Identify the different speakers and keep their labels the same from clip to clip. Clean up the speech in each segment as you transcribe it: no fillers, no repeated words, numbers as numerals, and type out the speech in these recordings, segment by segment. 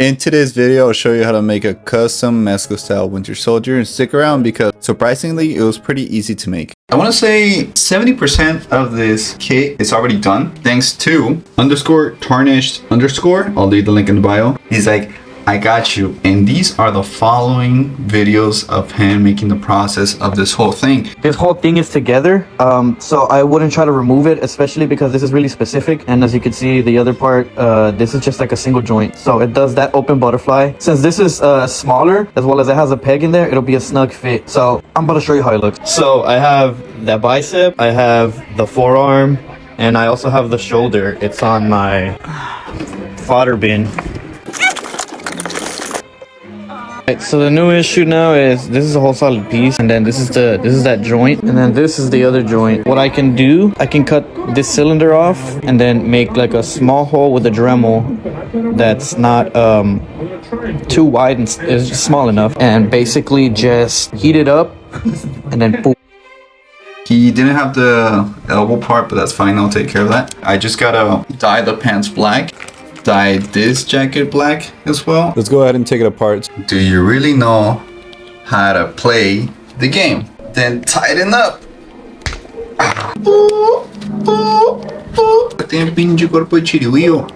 Speaker 1: In today's video, I'll show you how to make a custom Mezco style Winter Soldier, and stick around because surprisingly, it was pretty easy to make. I want to say 70% of this kit is already done thanks to _tarnished_. I'll leave the link in the bio. He's like, I got you. And these are the following videos of him making the process of this whole thing.
Speaker 2: This whole thing is together, so I wouldn't try to remove it, especially because this is really specific. And as you can see, the other part, this is just like a single joint. So it does that open butterfly. Since this is smaller, as well as it has a peg in there, it'll be a snug fit. So I'm about to show you how it looks. So I have that bicep, I have the forearm, and I also have the shoulder. It's on my fodder bin. Right, so the new issue now is this is a whole solid piece, and then this is that joint, and then this is the other joint. What I can do, I can cut this cylinder off and then make like a small hole with a Dremel that's not too wide and is small enough, and basically just heat it up and then boom.
Speaker 1: He didn't have the elbow part, but that's fine, I'll take care of that. I just gotta dye the pants black, dye this jacket black as well. Let's go ahead and take it apart. Do you really know how to play the game? Then tighten up.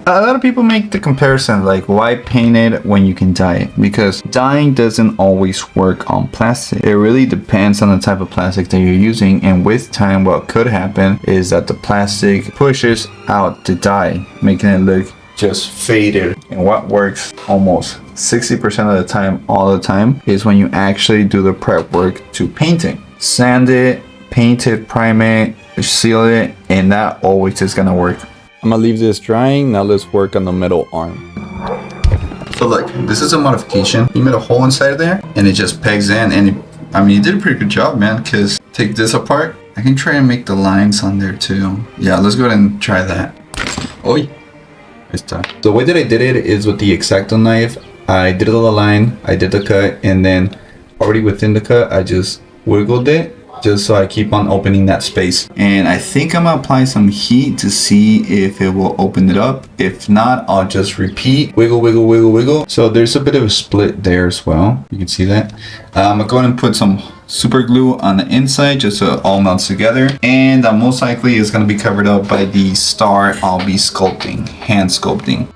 Speaker 1: A lot of people make the comparison like, why paint it when you can dye it? Because dyeing doesn't always work on plastic. It really depends on the type of plastic that you're using, and with time what could happen is that the plastic pushes out the dye, making it look just faded. And what works almost 60% of the time, all the time, is when you actually do the prep work to painting. Sand it, paint it, prime it, seal it, and that always is gonna work. I'm gonna leave this drying. Now let's work on the middle arm. So look, this is a modification. You made a hole inside there and it just pegs in, and I mean, you did a pretty good job, man, because take this apart. I can try and make the lines on there too. Yeah, let's go ahead and try that. Oi. The way that I did it is with the X-Acto knife. I did a little line, I did the cut, and then already within the cut, I just wiggled it just so I keep on opening that space. And I think I'm gonna apply some heat to see if it will open it up. If not, I'll just repeat, wiggle, wiggle, wiggle, wiggle. So there's a bit of a split there as well. You can see that. I'm gonna go ahead and put some super glue on the inside just so it all melts together, and most likely is going to be covered up by the star I'll be sculpting, hand sculpting.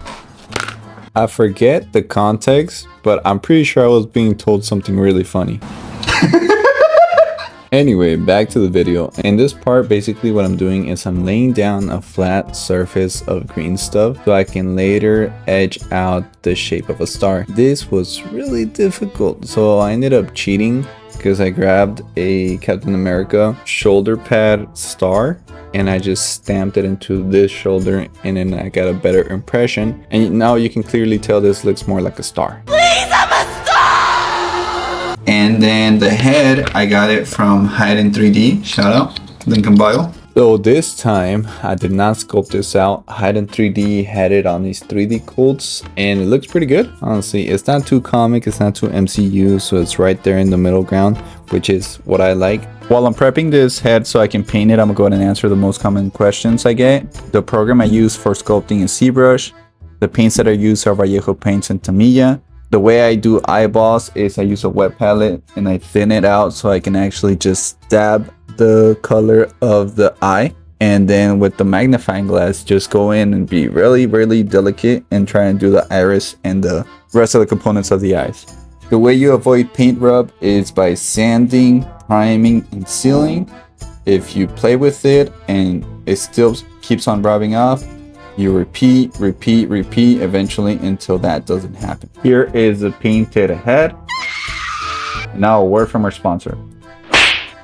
Speaker 1: I forget the context, but I'm pretty sure I was being told something really funny. Anyway, back to the video. In this part, basically what I'm doing is I'm laying down a flat surface of green stuff so I can later edge out the shape of a star. This was really difficult, so I ended up cheating because I grabbed a Captain America shoulder pad star and I just stamped it into this shoulder, and then I got a better impression. And now you can clearly tell this looks more like a star. Please, I'm a star! And then the head, I got it from Hide in 3D. Shout out, link in bio. So this time, I did not sculpt this out. Hide in 3D had it on these 3D quotes, and it looks pretty good. Honestly, it's not too comic, it's not too MCU, so it's right there in the middle ground, which is what I like. While I'm prepping this head so I can paint it, I'm gonna go ahead and answer the most common questions I get. The program I use for sculpting is ZBrush. The paints that I use are Vallejo paints and Tamiya. The way I do eyeballs is I use a wet palette and I thin it out so I can actually just dab the color of the eye, and then with the magnifying glass just go in and be really, really delicate and try and do the iris and the rest of the components of the eyes. The way you avoid paint rub is by sanding, priming, and sealing. If you play with it and it still keeps on rubbing off, you repeat eventually until that doesn't happen. Here is the painted head. Now a word from our sponsor.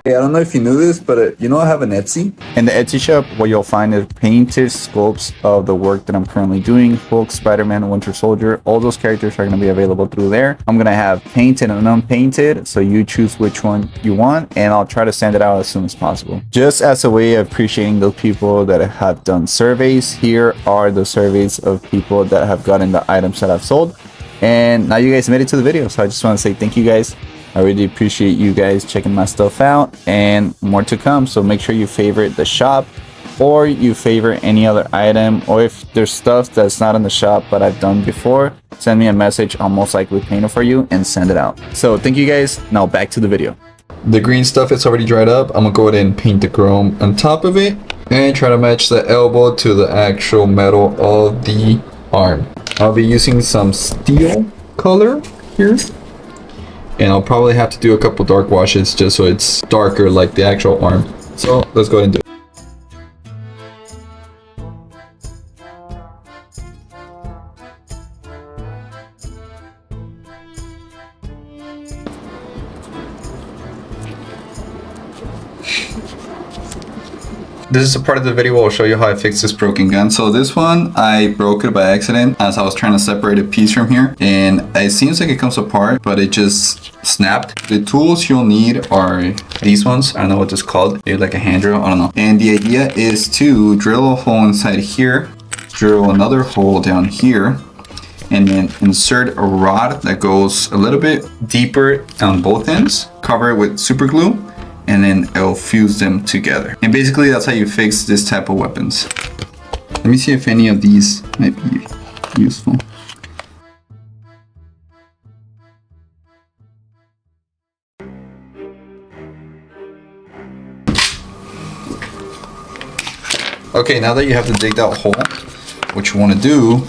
Speaker 1: Hey, I don't know if you knew this, but you know I have an Etsy. In the Etsy shop, what you'll find is painted sculpts of the work that I'm currently doing. Hulk, Spider-Man, Winter Soldier, all those characters are going to be available through there. I'm going to have painted and unpainted, so you choose which one you want, and I'll try to send it out as soon as possible. Just as a way of appreciating those people that have done surveys, here are the surveys of people that have gotten the items that I've sold. And now you guys made it to the video, so I just want to say thank you guys. I really appreciate you guys checking my stuff out, and more to come. So make sure you favorite the shop, or you favor any other item, or if there's stuff that's not in the shop but I've done before, send me a message. I'll most likely paint it for you and send it out. So thank you guys. Now back to the video. The green stuff is already dried up. I'm gonna go ahead and paint the chrome on top of it and try to match the elbow to the actual metal of the arm. I'll be using some steel color here, and I'll probably have to do a couple dark washes just so it's darker like the actual arm. So let's go ahead and do it. This is a part of the video where I'll show you how I fixed this broken gun. So this one, I broke it by accident as I was trying to separate a piece from here. And it seems like it comes apart, but it just snapped. The tools you'll need are these ones. I don't know what this is called. Maybe like a hand drill, I don't know. And the idea is to drill a hole inside here, drill another hole down here, and then insert a rod that goes a little bit deeper on both ends, cover it with super glue, and then it'll fuse them together. And basically that's how you fix this type of weapons. Let me see if any of these might be useful. Okay, now that you have to dig that hole, what you want to do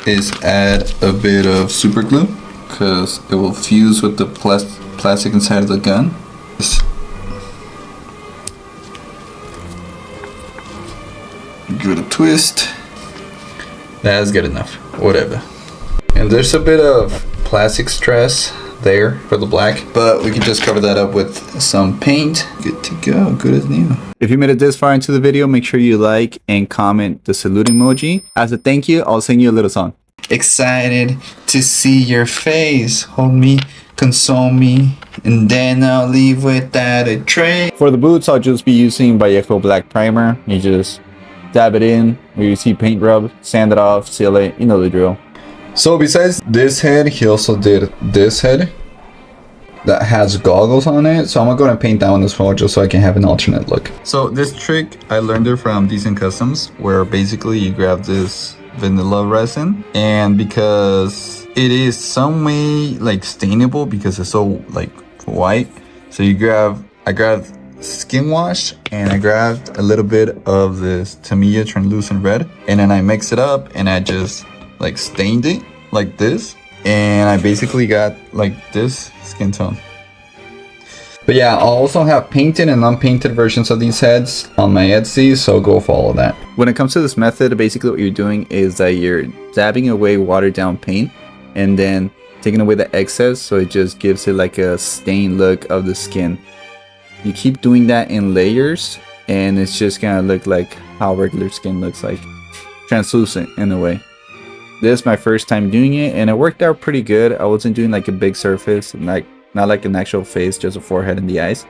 Speaker 1: is add a bit of super glue because it will fuse with the plastic inside of the gun. Give it a twist. That's good enough, whatever. And there's a bit of plastic stress there for the black, but we can just cover that up with some paint. Good to go, good as new. If you made it this far into the video, make sure you like and comment the salute emoji. As a thank you, I'll sing you a little song. Excited to see your face, hold me, console me, and then I'll leave without a trace. For the boots, I'll just be using Vallejo black primer. You just dab it in where you see paint rub, sand it off, seal it, you know the drill. So besides this head, he also did this head that has goggles on it. So I'm gonna go ahead and paint that one as well just so I can have an alternate look. So this trick, I learned it from Decent Customs, where basically you grab this vanilla resin, and because it is some way like stainable because it's so like white, so I grabbed skin wash and I grabbed a little bit of this Tamiya translucent red, and then I mixed it up and I just like stained it like this, and I basically got like this skin tone. But yeah, I'll also have painted and unpainted versions of these heads on my Etsy, so go follow that. When it comes to this method, basically what you're doing is that you're dabbing away watered down paint and then taking away the excess, so it just gives it like a stained look of the skin. You keep doing that in layers and it's just gonna look like how regular skin looks like, translucent in a way. This is my first time doing it and it worked out pretty good. I wasn't doing like a big surface, not like an actual face, just a forehead and the eyes.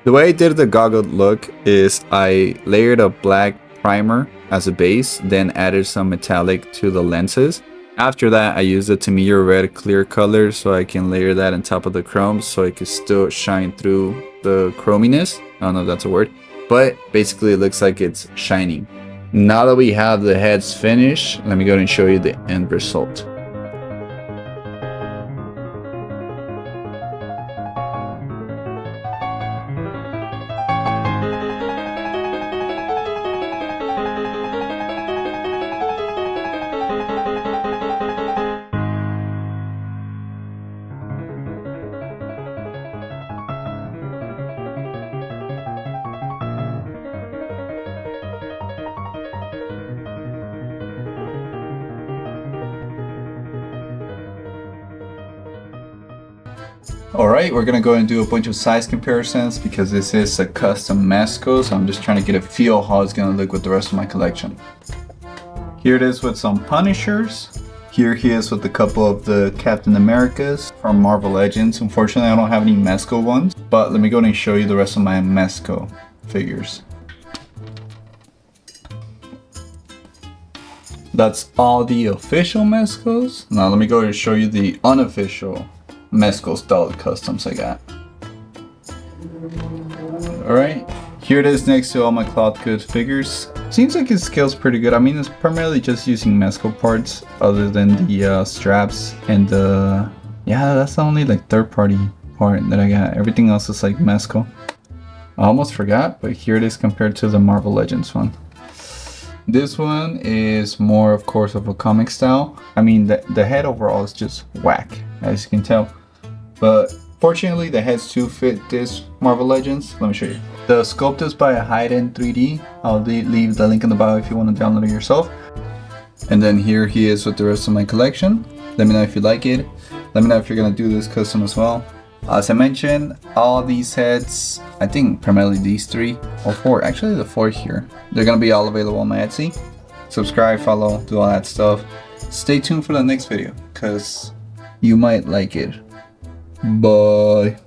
Speaker 1: The way I did the goggle look is I layered a black primer as a base, then added some metallic to the lenses. After that, I used the Tamiya red clear color so I can layer that on top of the chrome so it could still shine through the chrominess. I don't know if that's a word, but basically it looks like it's shining. Now that we have the heads finished, let me go ahead and show you the end result. Alright, we're gonna go and do a bunch of size comparisons because this is a custom Mezco, so I'm just trying to get a feel how it's gonna look with the rest of my collection. Here it is with some Punishers. Here he is with a couple of the Captain Americas from Marvel Legends. Unfortunately, I don't have any Mezco ones, but let me go and show you the rest of my Mezco figures. That's all the official Mezcos. Now let me go and show you the unofficial Mezco style customs I got. Alright, Here it is next to all my cloth goods figures. Seems like it scales pretty good. I mean, it's primarily just using Mezco parts other than the straps and the... Yeah, that's the only like third-party part that I got. Everything else is like Mezco. I almost forgot, but here it is compared to the Marvel Legends one. This one is more, of course, of a comic style. I mean, the head overall is just whack, as you can tell. But fortunately, the heads do fit this Marvel Legends. Let me show you. The sculpt is by Hide-In 3D. I'll leave the link in the bio if you want to download it yourself. And then here he is with the rest of my collection. Let me know if you like it. Let me know if you're gonna do this custom as well. As I mentioned, all these heads, I think primarily these 3 or 4, actually the 4 here, they're gonna be all available on my Etsy. Subscribe, follow, do all that stuff. Stay tuned for the next video, because you might like it. Bye.